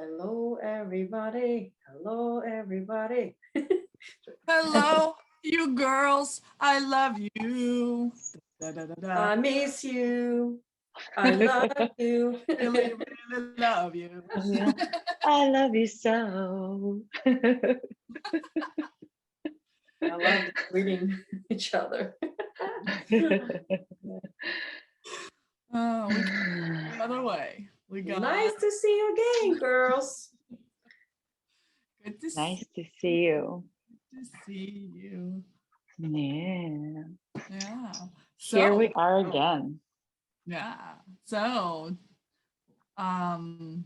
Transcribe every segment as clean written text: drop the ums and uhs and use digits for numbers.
Hello, everybody. Hello, everybody. Hello, you girls. I love you. Da, da, da, da. I miss you. I love you. Really, really love you. Yeah. I love you so. I love reading each other. Oh, we got the other way. We got Nice to see you again, girls. good to Nice to see you. see you. Yeah. Yeah. Here we So, are again. yeah. So, um,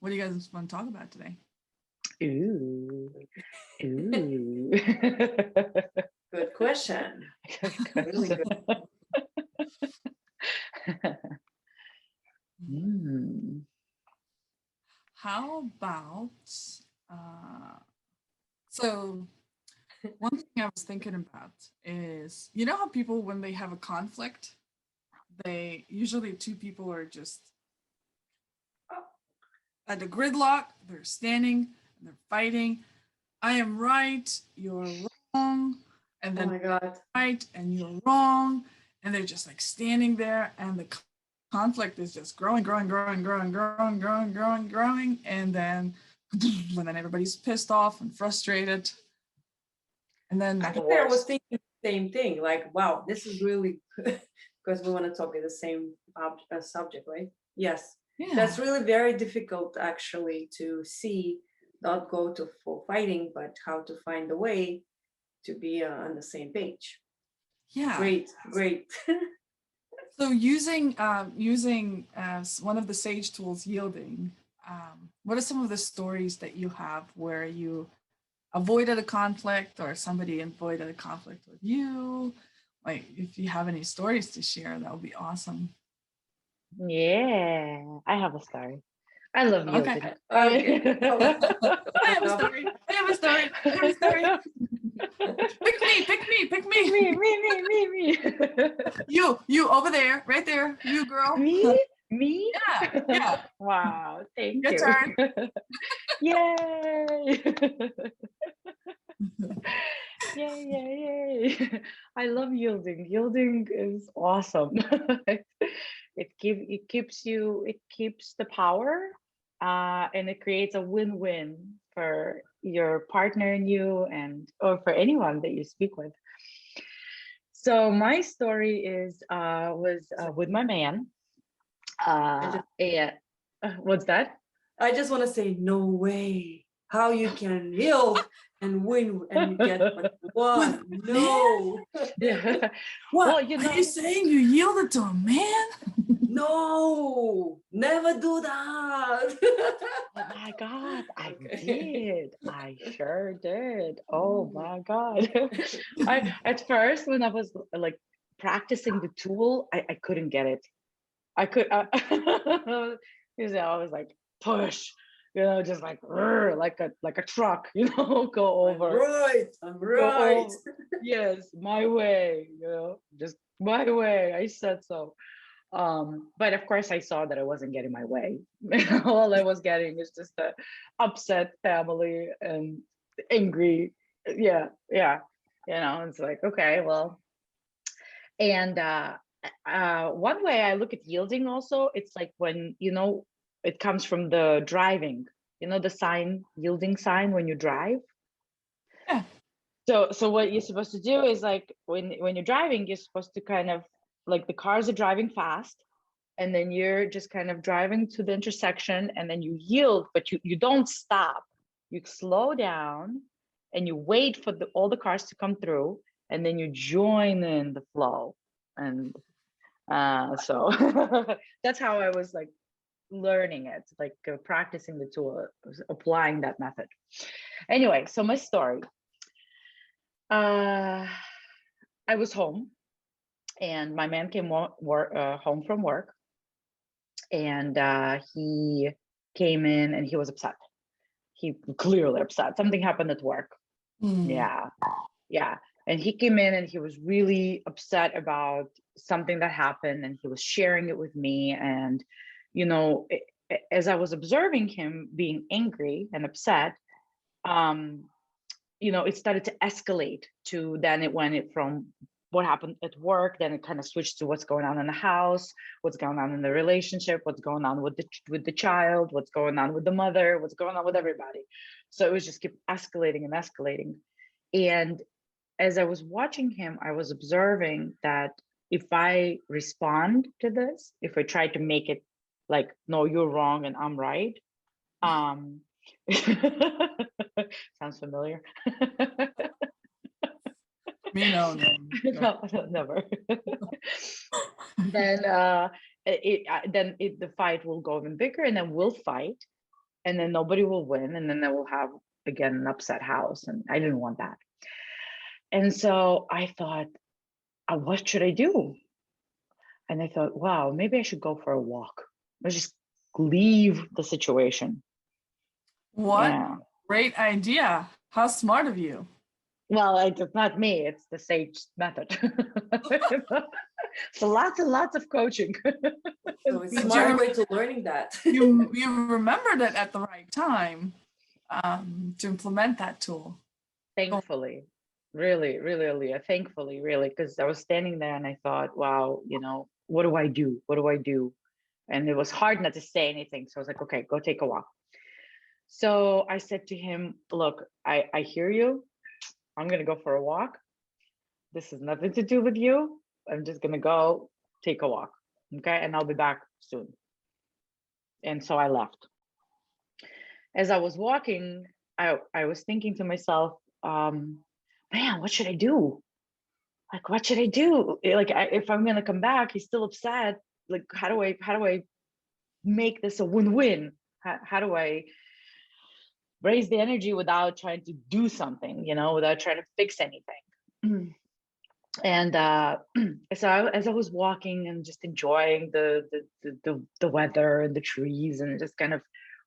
what do you guys want to talk about today? Ooh. Ooh. Good question. Really good. Mm. How about so one thing I was thinking about is how people when they have a conflict, they usually two people are just at the gridlock, they're standing and they're fighting. I am right, you're wrong, and Oh then my God. right and you're wrong, and they're just like standing there, and the conflict is just growing, and then everybody's pissed off and frustrated, and then Actually, I was thinking the same thing. Like, wow, this is really because we want to talk in the same subject, right? Yes. yeah, That's really very difficult actually to see, not go to for fighting, but how to find a way to be on the same page. yeah. Great, great. So using as one of the sage tools, yielding. What are some of the stories that you have where you avoided a conflict or somebody avoided a conflict with you? Like, if you have any stories to share, that would be awesome. Yeah. I have a story. I love Okay. yielding. Okay. I have a story. I have a story. I have a story. Pick me. Pick me. Pick me. Me. You over there, right there. You girl. Me? Yeah. Yeah. Wow, thank Your you. turn. Yay! Yay. I love yielding. Yielding is awesome. It keeps the power, and it creates a win-win for your partner and you, and or for anyone that you speak with. So my story is was with my man. Yeah. What's that? I just want to say, no way. How you can yield and win and you get what you want? With a man? No. Yeah. What? Well, Are you saying you yielded to a man? No, never do that. oh my God, I Okay. did. I sure did. Oh my God. I at first when I was like practicing the tool, I couldn't get it. I could because I was like push, just like "Rrr," like a truck, go I'm over, right. I'm go right. over. Yes, my way, just my way. I said so. But of course I saw that I wasn't getting my way. All I was getting is just a upset family and angry. Yeah. It's like, okay, well, and one way I look at yielding also, it's like when, it comes from the driving, the sign, yielding sign when you drive. Yeah. So what you're supposed to do is like when you're driving, you're supposed to kind of like the cars are driving fast, and then you're just kind of driving to the intersection, and then you yield, but you don't stop. You slow down and you wait for all the cars to come through, and then you join in the flow. And so that's how I was like learning it, like practicing the tool, applying that method. Anyway, so my story. Uh, I was home, and my man came home from work, and he came in and he was upset. He clearly upset. Something happened at work. Hmm. Yeah. And he came in and he was really upset about something that happened, and he was sharing it with me. And, you know, as I was observing him being angry and upset, it started to escalate to then it went from what happened at work, then it kind of switched to what's going on in the house, what's going on in the relationship, what's going on with the child, what's going on with the mother, what's going on with everybody. So it was just keep escalating and escalating. And as I was watching him, I was observing that if I respond to this, if I try to make it like, no, you're wrong and I'm right, sounds familiar. Me, no. No, never. Then the fight will go even bigger, and then we'll fight, and then nobody will win, and then they will have again an upset house, and I didn't want that. And so I thought, what should I do? And I thought, wow, maybe I should go for a walk. Let's just leave the situation. What Yeah. great idea. How smart of you. Well, it's not me, it's the SAGE method. So lots and lots of coaching. So it's a smart way to learning that. You remembered it at the right time to implement that tool. Thankfully, really, really, Aaliyah, thankfully, really, because I was standing there and I thought, wow, what do I do? What do I do? And it was hard not to say anything. So I was like, okay, go take a walk. So I said to him, look, I hear you. I'm going to go for a walk. This has nothing to do with you. I'm just going to go take a walk. Okay. And I'll be back soon. And so I left. As I was walking, I was thinking to myself, man, what should I do? Like, what should I do? Like, if I'm going to come back, he's still upset. Like, how do I make this a win-win? How do I raise the energy without trying to do something, without trying to fix anything? And so as I was walking and just enjoying the weather and the trees and just kind of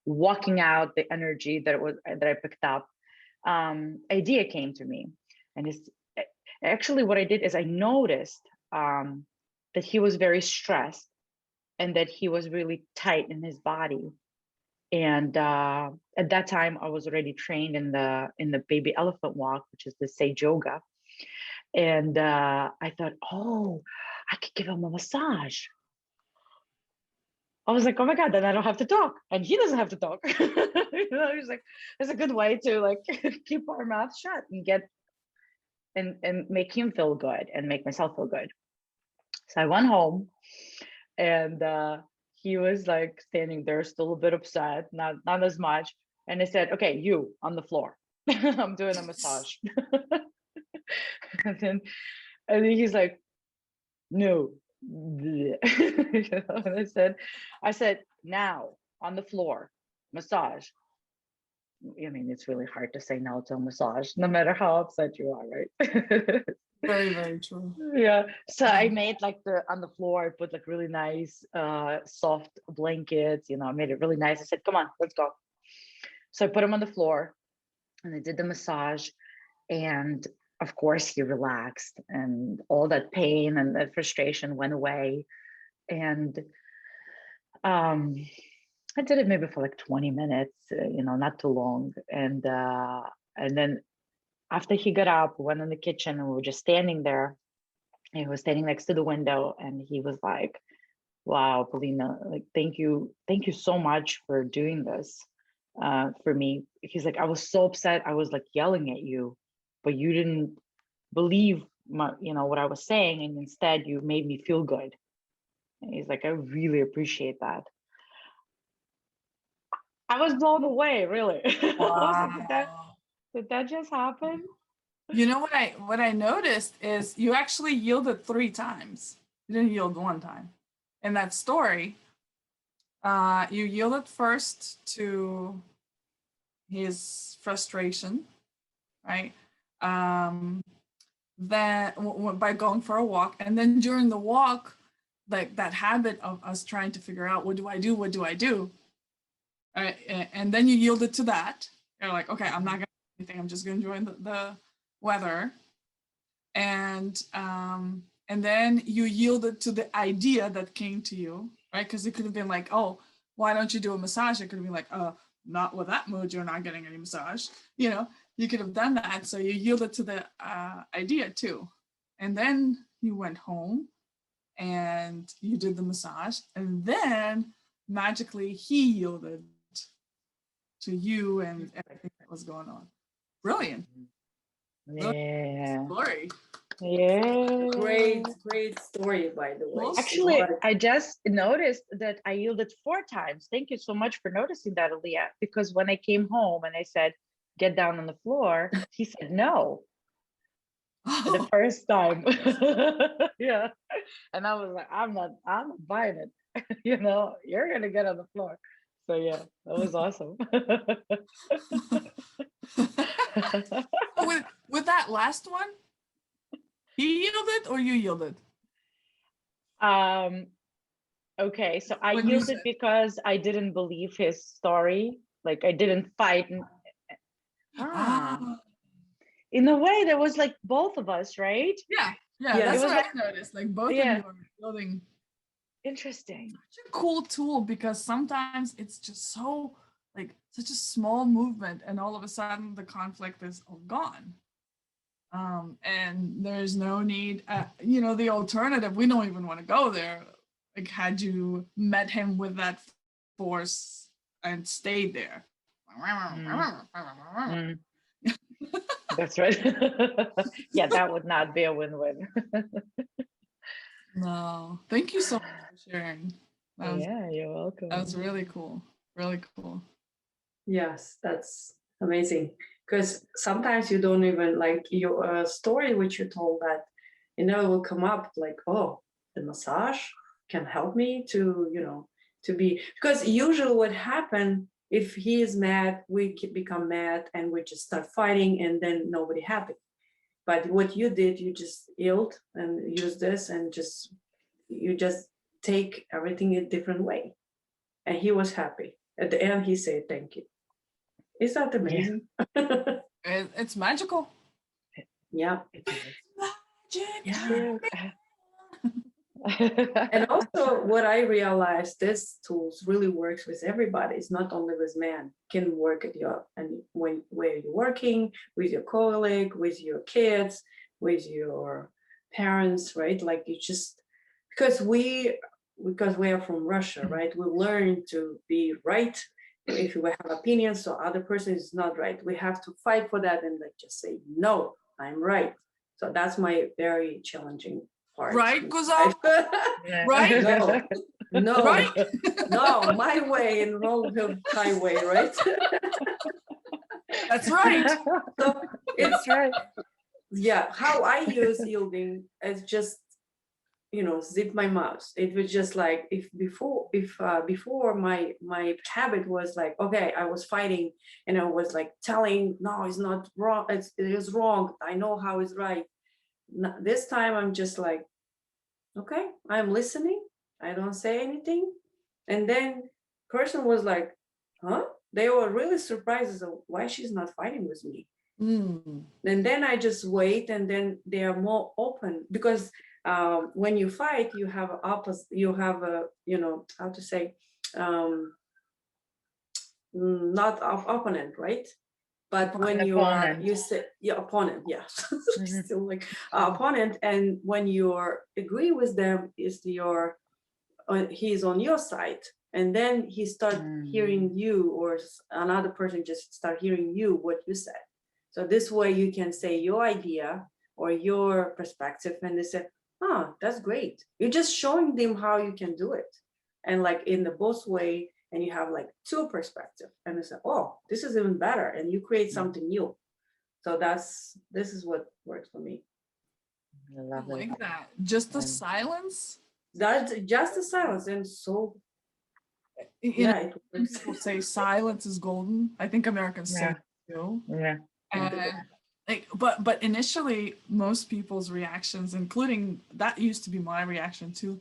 walking out the energy that I picked up, idea came to me. And it's actually what I did is I noticed that he was very stressed and that he was really tight in his body. And at that time, I was already trained in the baby elephant walk, which is the Sage Yoga. And I thought, oh, I could give him a massage. I was like, oh my God, then I don't have to talk. And he doesn't have to talk. He's like, it's a good way to like keep our mouth shut and get and make him feel good and make myself feel good. So I went home and he was like standing there, still a bit upset, not as much. And I said, okay, you on the floor. I'm doing a massage. and then he's like, no. And I said, now on the floor, massage. I mean, it's really hard to say no to a massage, no matter how upset you are, right? Very, very true. Yeah. So I made like on the floor, I put like really nice, soft blankets, I made it really nice. I said, come on, let's go. So I put him on the floor and I did the massage. And of course, he relaxed and all that pain and that frustration went away. And I did it maybe for like 20 minutes, not too long. And then after he got up, we went in the kitchen and we were just standing there. He was standing next to the window and he was like, wow, Polina, like, thank you so much for doing this for me. He's like, I was so upset. I was like yelling at you, but you didn't believe what I was saying. And instead you made me feel good. And he's like, I really appreciate that. I was blown away, really. Wow. Did that just happen? You know what I noticed is you actually yielded 3 times. You didn't yield 1 time. In that story, you yielded first to his frustration, right? Then by going for a walk, and then during the walk, like that habit of us trying to figure out what do I do? And then you yielded to that. You're like, okay, I'm not gonna do anything. I'm just gonna enjoy the weather. And then you yielded to the idea that came to you, right? Because it could have been like, oh, why don't you do a massage? It could be like, not with that mood, you're not getting any massage. You know, you could have done that. So you yielded to the idea too. And then you went home and you did the massage. And then magically he yielded to you and everything that was going on. Brilliant. Yeah. Story. Yeah. Great story, by the way. Actually, But- I just noticed that I yielded 4 times. Thank you so much for noticing that, Aaliyah. Because when I came home and I said, get down on the floor, he said no the first time. Yeah. And I was like, I'm not buying it. You know, you're gonna get on the floor. So yeah, that was awesome. with that last one, he yielded or you yielded? Okay, so I When you yielded said- because I didn't believe his story. Like I didn't fight. Ah, In a way, there was like both of us, right? yeah, Yeah, that's it what was I noticed. Like both Yeah. of you are building Interesting. such a cool tool because sometimes it's just so like such a small movement and all of a sudden the conflict is all gone. And there's no need, you know, the alternative, we don't even want to go there. Like had you met him with that force and stayed there. Mm. That's right. Yeah, that would not be a win-win. No, thank you so much for sharing. That was, Yeah, you're welcome. that was really cool. Really cool. Yes, that's amazing. Because sometimes you don't even like your story, which you told that, you know, will come up like, oh, the massage can help me to, you know, to be, because usually what happen if he is mad, we become mad and we just start fighting and then nobody happy. But what you did, you just yield and use this and just, you just take everything a different way. And he was happy. At the end, he said, thank you. Is that amazing? It's magical. Yeah. Magic. Yeah. True. And also what I realized, this tools really works with everybody. It's not only with men. Can work at your, and when where you're working, with your colleague, with your kids, with your parents, right? Like you just, because we are from Russia, right? We learn to be right. If we have opinions, so other person is not right. We have to fight for that and like just say, no, I'm right. So that's my very challenging part. Right, Guzov? Yeah. Right? No, no, Right? no, my way and wrong highway, right? That's right. So it's, That's right. yeah, how I use yielding is just, you know, zip my mouth. It was just like if before my habit was like, okay, I was fighting and I was like telling, no, it's not wrong, it is wrong, I know how it's right. This time I'm just like, okay, I'm listening, I don't say anything. And then person was like, huh? They were really surprised as to why she's not fighting with me. Mm. And then I just wait, and then they are more open because when you fight, you have opposite, you have a, you know, how to say, not opponent, right? But when An you are, opponent. you say your opponent, yeah, Mhm. still like opponent, and when you're agree with them, is your he's on your side, and then he start hearing you, or another person just start hearing you what you said. So this way you can say your idea or your perspective, and they say, oh, that's great. You're just showing them how you can do it, and like in the both way, and you have like two perspective, and they say, oh, this is even better, and you create something new. So this is what works for me. I I love it. like that. Just the And- silence. That's just the silence, and so You yeah, know, it works. people say silence is golden. I think Americans say Yeah. that too. Yeah. And like, but initially, most people's reactions, including that used to be my reaction too.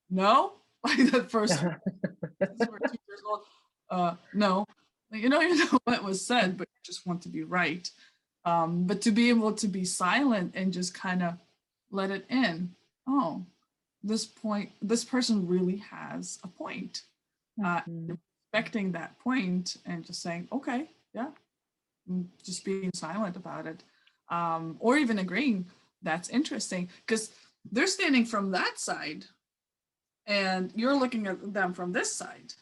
No, like that first. Since we're 2 years old, no, like, you know what was said, but you just want to be right. But to be able to be silent and just kind of let it in. Oh, this person really has a point. Mhm. Expecting that point and just saying, okay, yeah, just being silent about it, or even agreeing. That's interesting because they're standing from that side and you're looking at them from this side.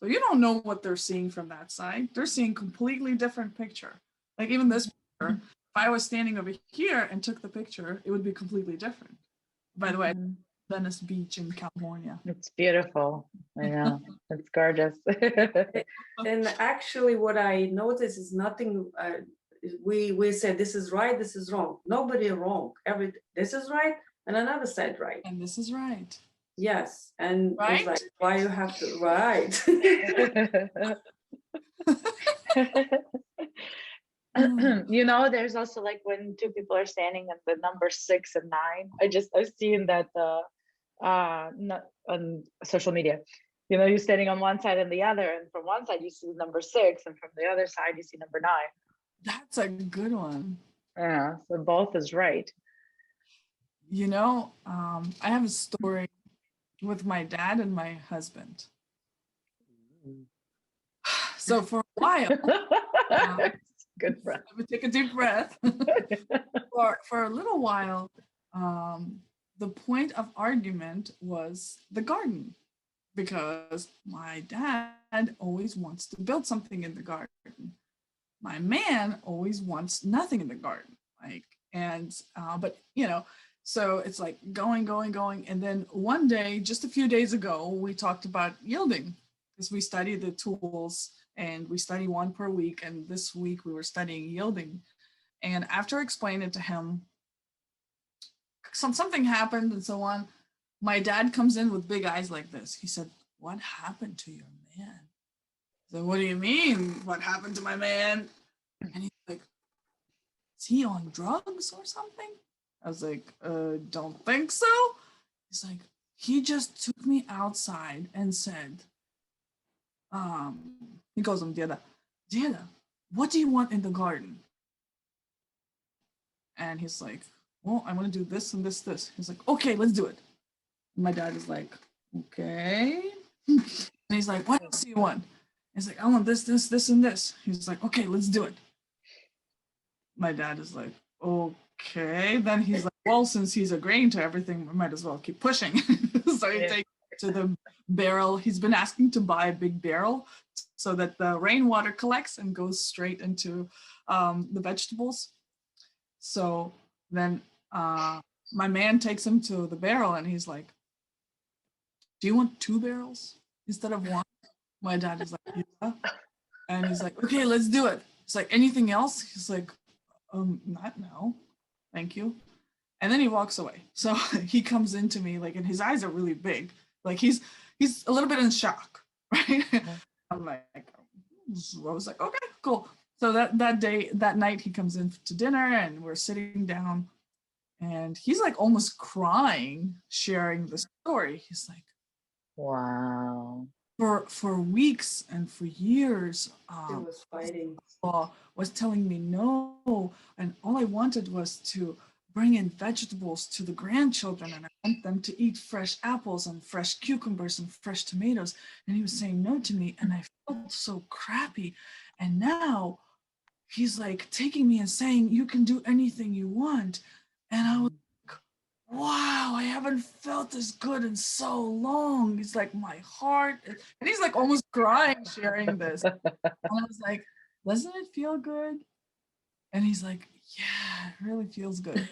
So you don't know what they're seeing from that side. They're seeing completely different picture. Like even this picture, if I was standing over here and took the picture, it would be completely different. By the way, Mhm. Venice Beach in California. It's beautiful. I know. It's gorgeous. And actually, what I notice is nothing. We said this is right, this is wrong. Nobody wrong. This is right, and another side right. And this is right. Yes, and it's like Right? why you have to right. You know, there's also like when two people are standing at the number 6 and 9. I've seen that not on social media. You know, you're standing on one side and the other, and from one side you see number 6, and from the other side you see number 9. That's a good one. Yeah, so both is right. You know, I have a story with my dad and my husband. So for a while, Good breath. let me take a deep breath. For a little while, the point of argument was the garden because my dad always wants to build something in the garden. My man always wants nothing in the garden. Like, and, but you know, so it's like going. And then one day, just a few days ago, we talked about yielding because we study the tools and we study one per week. And this week we were studying yielding. And after explaining it to him, something happened and so on. My dad comes in with big eyes like this. He said, "What happened to your man?" So what do you mean? What happened to my man? And he's like, "Is he on drugs or something?" I was like, don't think so. He's like, "He just took me outside and said, he goes, Deda, what do you want in the garden?" And he's like, "Well, I want to do this and this. He's like, "Okay, let's do it." And my dad is like, "Okay." And he's like, "What else do you want?" He's like, "I want this, and this." He's like, "Okay, let's do it." My dad is like, "Okay." Then he's like, "Well, since he's agreeing to everything, we might as well keep pushing." So he takes it to the barrel. He's been asking to buy a big barrel so that the rainwater collects and goes straight into the vegetables. So then my man takes him to the barrel and he's like, "Do you want 2 barrels instead of 1?" My dad is like, "Yeah." And he's like, "Okay, let's do it." It's like, "Anything else?" He's like, not now. Thank you." And then he walks away. So he comes into me like, and his eyes are really big. Like he's a little bit in shock, right? I'm like, I was like, "Okay, cool." So that night he comes in to dinner and we're sitting down and he's like almost crying, sharing the story. He's like, Wow. for weeks and for years, It was fighting. was telling me no, and all I wanted was to bring in vegetables to the grandchildren, and I want them to eat fresh apples and fresh cucumbers and fresh tomatoes. And he was saying no to me, and I felt so crappy. And now he's like taking me and saying, "You can do anything you want." And I was like, "Wow, I haven't felt this good in so long." He's like, "My heart," and he's like almost crying sharing this. And I was like, "Doesn't it feel good?" And he's like, "Yeah, it really feels good."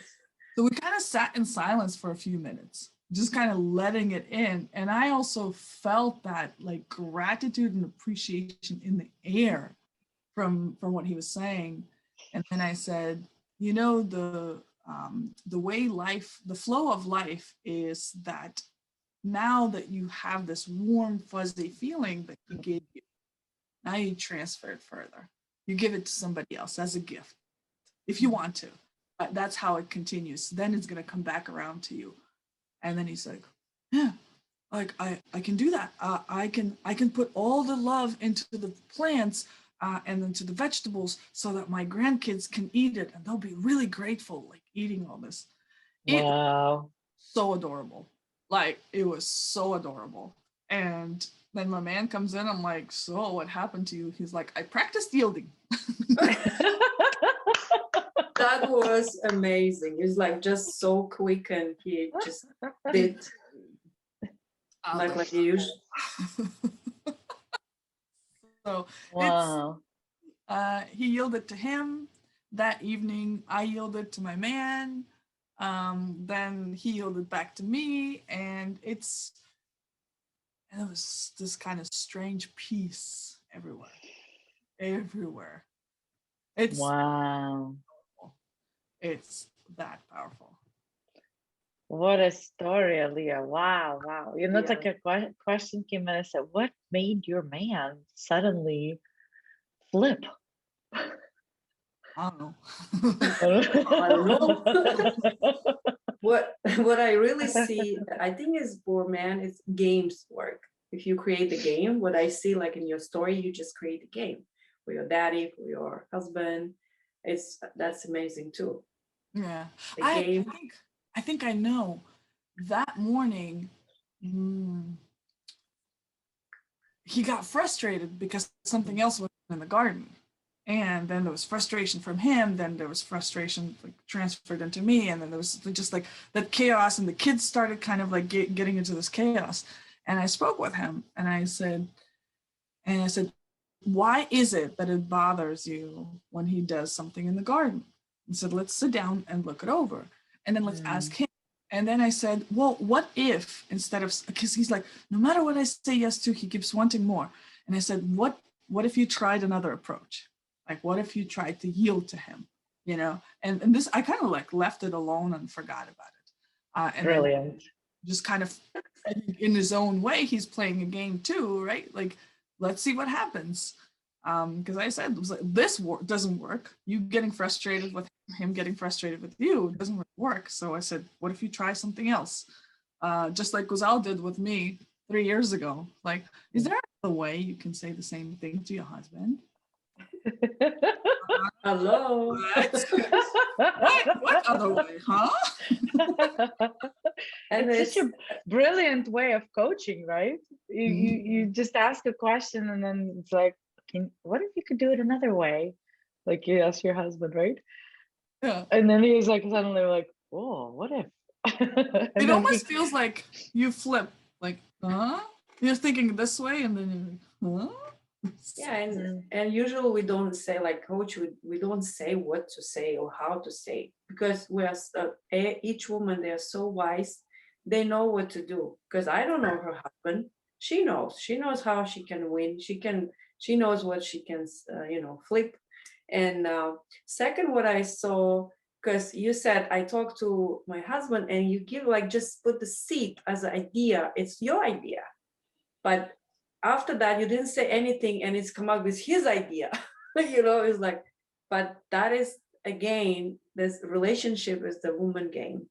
So we kind of sat in silence for a few minutes, just kind of letting it in. And I also felt that like gratitude and appreciation in the air from what he was saying. And then I said, "You know, the way life, the flow of life is that now that you have this warm, fuzzy feeling that he gave you, now you transfer it further. You give it to somebody else as a gift if you want to. But that's how it continues. Then it's going to come back around to you." And then he's like, "Yeah, like I can do that. I can put all the love into the plants and into the vegetables so that my grandkids can eat it and they'll be really grateful, like eating all this." It was Wow. so adorable. Like it was so adorable. And then my man comes in. I'm like, so what happened to you? He's like, I practiced yielding. That was amazing. It's like just so quick, and he just did like he used. So Wow. he yielded to him that evening. I yielded to my man. Then he yielded back to me, and it was this kind of strange peace everywhere. Everywhere. Wow. It's that powerful. What a story, Aaliyah. Wow, wow. You know, it's like Yeah. a question came in and said, what made your man suddenly flip? I don't know. I don't know. What I really see, I think is for man, is games work. If you create the game, what I see like in your story, you just create a game for your daddy, for your husband. That's amazing too. Yeah. The I game. think I know. That morning, he got frustrated because something else was in the garden. And then there was frustration from him. Then there was frustration like transferred into me. And then there was just like that chaos, and the kids started kind of like getting into this chaos. And I spoke with him, and I said, why is it that it bothers you when he does something in the garden? He said, let's sit down and look it over. And then let's ask him. And then I said, well, what if instead of, because he's like, no matter what I say yes to, he keeps wanting more. And I said, what if you tried another approach? Like, what if you tried to yield to him, you know? And this, I kind of like left it alone and forgot about it. And Brilliant. just kind of in his own way, he's playing a game too, right? Like, let's see what happens. Because I said, it was like, this doesn't work. You getting frustrated with him getting frustrated with you doesn't really work. So I said, what if you try something else? Just like Guzal did with me 3 years ago. Like, is there another way you can say the same thing to your husband? Hello. What other way, huh? And it's such a brilliant way of coaching, right? You just ask a question, and then it's like, what if you could do it another way? Like you ask your husband, right? Yeah. And then he's like suddenly like, oh, what if? It almost feels like you flip, like, huh? You're thinking this way, and then you're like, huh? Yeah, and usually we don't say, like coach, we don't say what to say or how to say, because we are each woman, they are so wise, they know what to do. Because I don't know her husband. She knows how she can win. She knows what she can flip. And second, what I saw, because you said I talked to my husband, and you give like just put the seed as an idea. It's your idea, but after that you didn't say anything, and it's come up with his idea. It's like, but that is, again, this relationship is the woman game.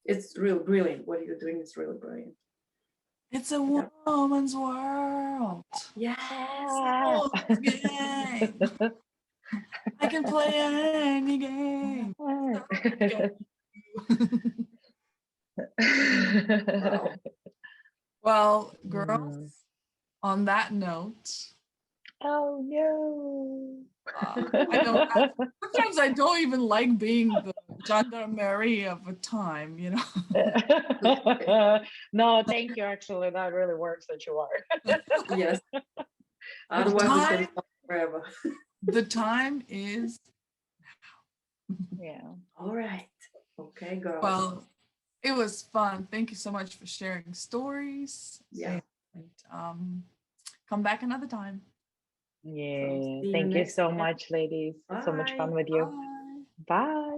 It's real brilliant. What you're doing is really brilliant. It's a woman's world. Yes. Game. I can play any game. Wow. Well, girls, on that note. Oh no. Sometimes I don't even like being the gendarmerie of a time, No, thank you. Actually, that really works that you are. Yes. Otherwise, we can talk forever. The time is now. Yeah. All right. Okay, girls. Well, it was fun. Thank you so much for sharing stories. Yeah. And, come back another time. Yeah. Thank you so much, ladies. Bye. So much fun with you. Bye. Bye.